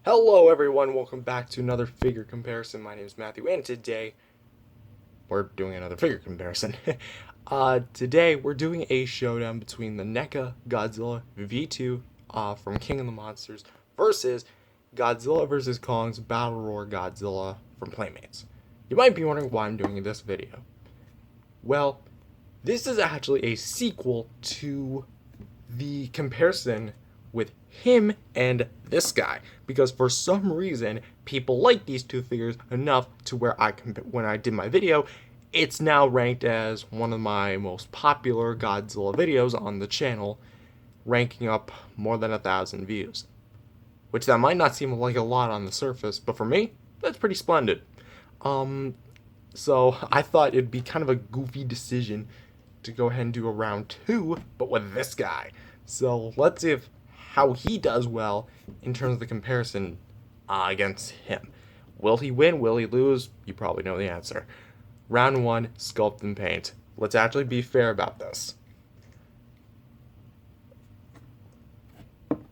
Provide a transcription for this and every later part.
Hello everyone, welcome back to another figure comparison. My name is Matthew, and today we're doing another figure comparison. Today we're doing a showdown between the NECA Godzilla V2 from King of the Monsters versus Godzilla vs. Kong's Battle Roar Godzilla from Playmates. You might be wondering why I'm doing this video. Well, this is actually a sequel to the comparison with him and this guy, because for some reason people like these two figures enough to where when I did my video, it's now ranked as one of my most popular Godzilla videos on the channel, ranking up more than 1,000 views, which that might not seem like a lot on the surface, but for me that's pretty splendid. So I thought it'd be kind of a goofy decision to go ahead and do a round 2 but with this guy. So let's see how he does well in terms of the comparison against him. Will he win? Will he lose? You probably know the answer. Round 1, Sculpting Paint. Let's actually be fair about this.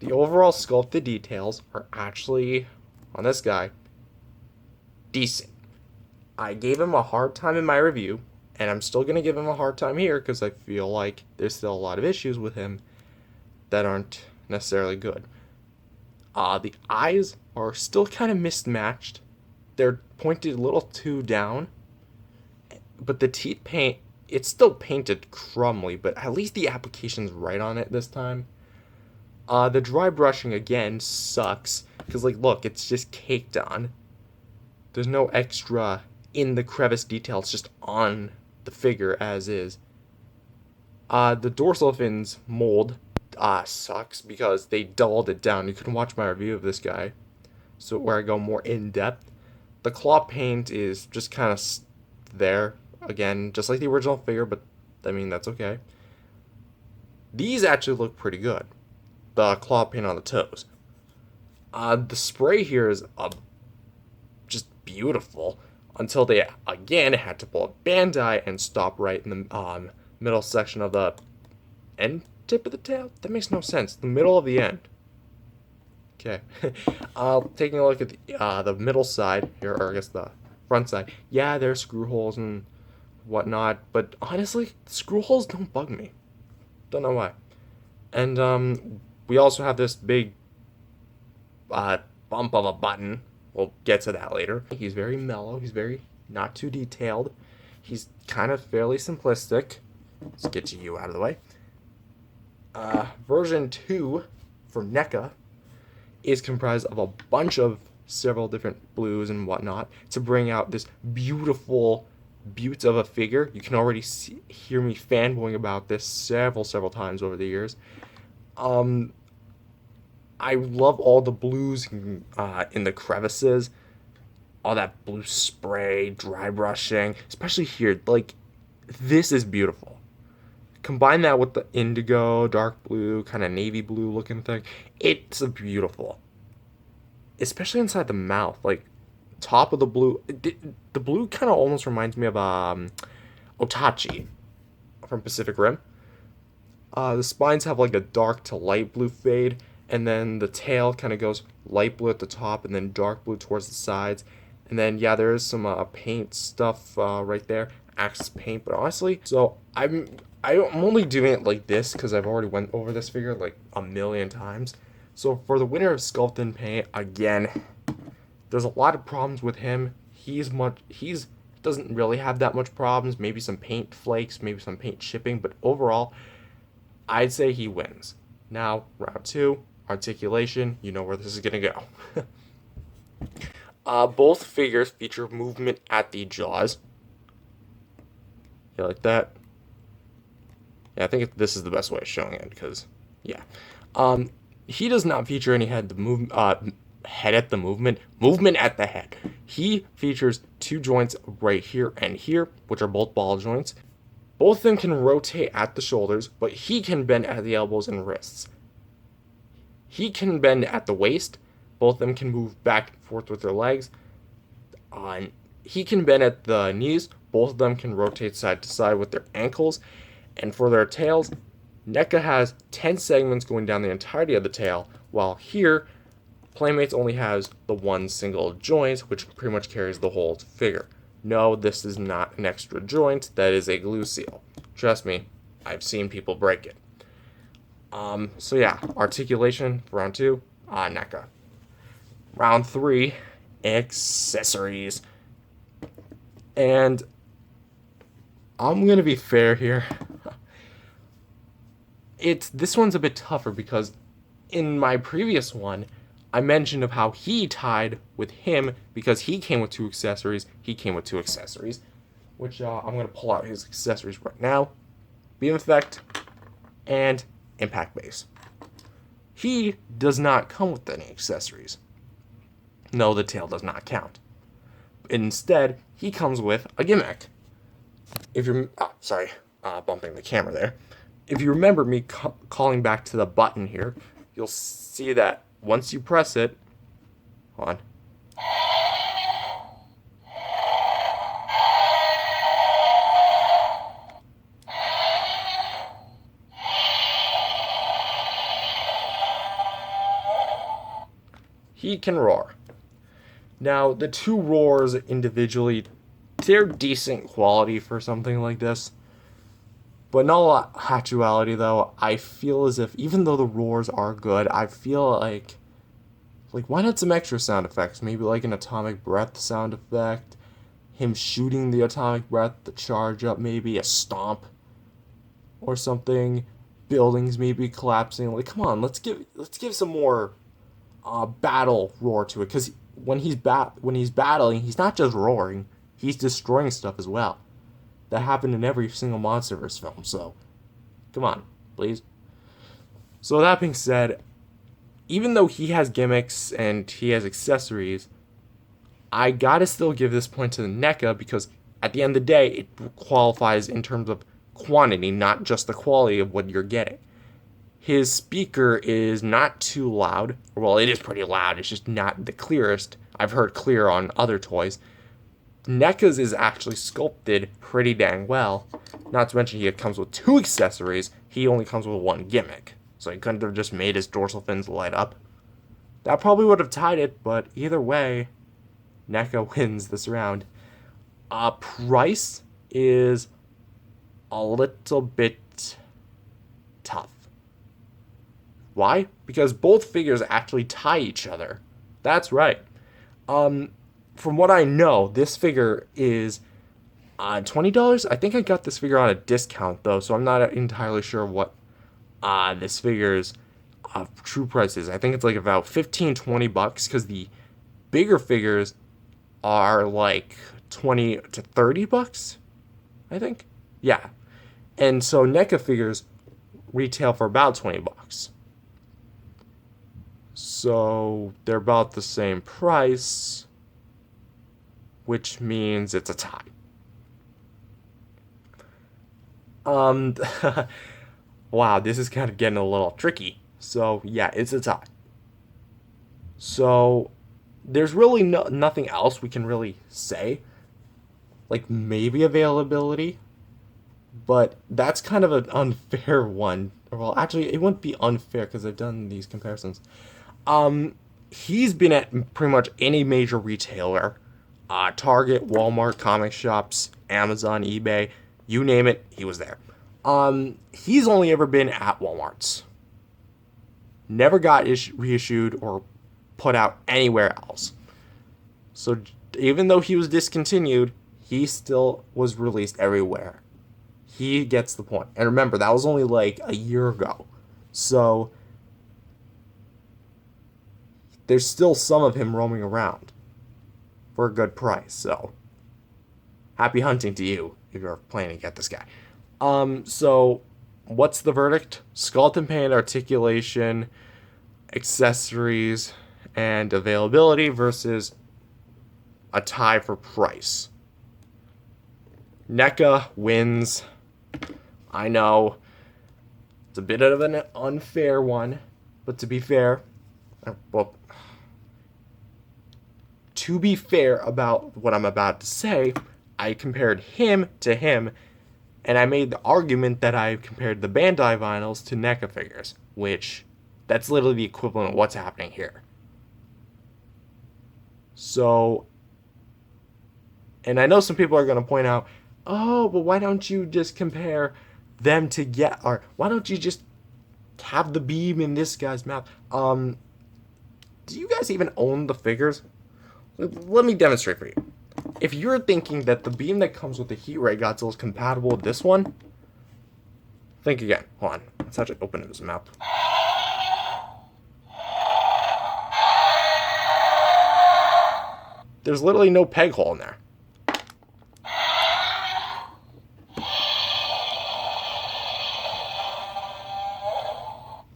The overall sculpted details are actually, on this guy, decent. I gave him a hard time in my review, and I'm still going to give him a hard time here because I feel like there's still a lot of issues with him that aren't necessarily good. The eyes are still kind of mismatched. They're pointed a little too down, but the teeth paint, it's still painted crumbly, but at least the application's right on it this time. The dry brushing again sucks because, like, look, it's just caked on. There's no extra in the crevice detail, it's just on the figure as is. The dorsal fins mold sucks because they dulled it down. You can watch my review of this guy, so where I go more in depth. The claw paint is just kind of there again, just like the original figure, but I mean that's okay. These actually look pretty good. The claw paint on the toes. The spray here is just beautiful until they again had to pull a Bandai and stop right in the middle section of the end tip of the tail. That makes no sense. The middle of the end. Okay. Taking a look at the middle side here, or I guess the front side. Yeah, there's screw holes and whatnot, but honestly, screw holes don't bug me. Don't know why. And we also have this big bump of a button. We'll get to that later. He's very mellow. He's very not too detailed. He's kind of fairly simplistic. Let's get you out of the way. Version 2 for NECA is comprised of a bunch of several different blues and whatnot to bring out this beautiful beaut of a figure. You can already hear me fanboying about this several times over the years. I love all the blues in the crevices, all that blue spray, dry brushing, especially here. Like, this is beautiful. Combine that with the indigo, dark blue, kind of navy blue looking thing. It's beautiful. Especially inside the mouth. Like, top of the blue. The blue kind of almost reminds me of Otachi from Pacific Rim. The spines have like a dark to light blue fade. And then the tail kind of goes light blue at the top and then dark blue towards the sides. And then, yeah, there is some paint stuff right there. Axis paint. But honestly, so I'm only doing it like this because I've already went over this figure like a million times. So for the winner of Sculpting Paint, again, there's a lot of problems with him. He doesn't really have that much problems. Maybe some paint flakes, maybe some paint chipping, but overall, I'd say he wins. Now, round 2, Articulation. You know where this is gonna go. Both figures feature movement at the jaws. You like that? Yeah, I think this is the best way of showing it because, yeah. He does not feature any head at the movement at the head. He features 2 joints right here and here, which are both ball joints. Both of them can rotate at the shoulders, but he can bend at the elbows and wrists. He can bend at the waist. Both of them can move back and forth with their legs. He can bend at the knees. Both of them can rotate side to side with their ankles. And for their tails, NECA has 10 segments going down the entirety of the tail, while here Playmates only has the one single joint, which pretty much carries the whole figure. No, this is not an extra joint. That is a glue seal. Trust me, I've seen people break it. So yeah, articulation for round 2, NECA. Round 3, accessories. And I'm gonna be fair here. This one's a bit tougher because in my previous one, I mentioned of how he tied with him because he came with 2 accessories. He came with 2 accessories, which I'm gonna pull out his accessories right now. Beam effect and impact base. He does not come with any accessories. No, the tail does not count. Instead, he comes with a gimmick. If you're, bumping the camera there. If you remember me calling back to the button here, you'll see that once you press it, hold on. He can roar. Now, the 2 roars individually, they're decent quality for something like this. But not a lot of actuality, though. I feel as if, even though the roars are good, I feel like why not some extra sound effects? Maybe like an atomic breath sound effect, him shooting the atomic breath, the charge up, maybe a stomp or something, buildings maybe collapsing. Like, come on, let's give some more battle roar to it, because when he's battling, he's not just roaring, he's destroying stuff as well. That happened in every single MonsterVerse film, so come on, please. So that being said, even though he has gimmicks and he has accessories, I gotta still give this point to the NECA because at the end of the day, it qualifies in terms of quantity, not just the quality of what you're getting. His speaker is not too loud. Well, it is pretty loud. It's just not the clearest. I've heard clear on other toys. NECA's is actually sculpted pretty dang well. Not to mention he comes with 2 accessories. He only comes with 1 gimmick. So he couldn't have just made his dorsal fins light up. That probably would have tied it, but either way, NECA wins this round. Price is a little bit tough. Why? Because both figures actually tie each other. That's right. From what I know, this figure is $20. I think I got this figure on a discount, though, so I'm not entirely sure what this figure's true price is. I think it's like about $15-20, because the bigger figures are like $20 to $30, I think. Yeah. And so NECA figures retail for about $20. So they're about the same price, which means it's a tie. Wow, this is kind of getting a little tricky. So yeah, it's a tie. So there's really nothing else we can really say. Like maybe availability, but that's kind of an unfair one. Well, actually, it wouldn't be unfair because I've done these comparisons. He's been at pretty much any major retailer. Target, Walmart, comic shops, Amazon, eBay, you name it, he was there. He's only ever been at Walmart's. Never got reissued or put out anywhere else. So even though he was discontinued, he still was released everywhere. He gets the point. And remember, that was only like a year ago. So there's still some of him roaming around for a good price. So happy hunting to you if you're planning to get this guy. So what's the verdict? Sculpting Paint, articulation, accessories, and availability versus a tie for price. NECA wins. I know it's a bit of an unfair one, but to be fair, about what I'm about to say, I compared him to him, and I made the argument that I compared the Bandai vinyls to NECA figures, which that's literally the equivalent of what's happening here. So, and I know some people are going to point out, oh, but why don't you just compare them to get, or why don't you just have the beam in this guy's mouth? Do you guys even own the figures? Let me demonstrate for you. If you're thinking that the beam that comes with the Heat Ray Godzilla is compatible with this one, think again. Hold on. Let's actually open his mouth. There's literally no peg hole in there.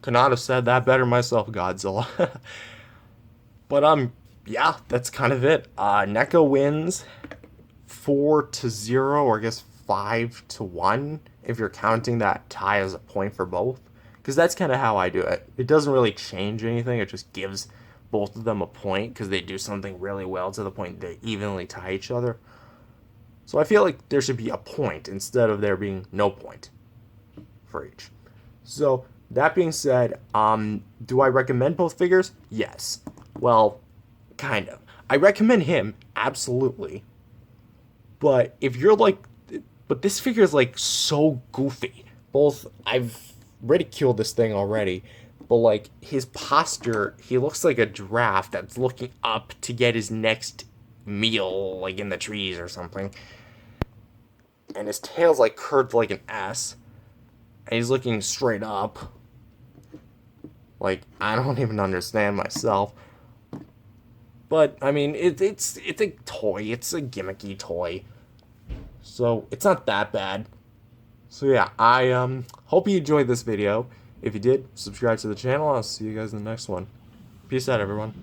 Could not have said that better myself, Godzilla. But yeah, that's kind of it. NECA wins 4-0, or I guess 5-1, if you're counting that tie as a point for both. Because that's kind of how I do it. It doesn't really change anything. It just gives both of them a point because they do something really well to the point they evenly tie each other. So I feel like there should be a point instead of there being no point for each. So that being said, do I recommend both figures? Yes. Well, kind of. I recommend him, absolutely. But if you're like, but this figure is like so goofy. Both, I've ridiculed this thing already, but like his posture, he looks like a giraffe that's looking up to get his next meal, like in the trees or something. And his tail's like curved like an S. And he's looking straight up. Like, I don't even understand myself. But, I mean, it's a toy. It's a gimmicky toy. So, it's not that bad. So, yeah, I hope you enjoyed this video. If you did, subscribe to the channel. I'll see you guys in the next one. Peace out, everyone.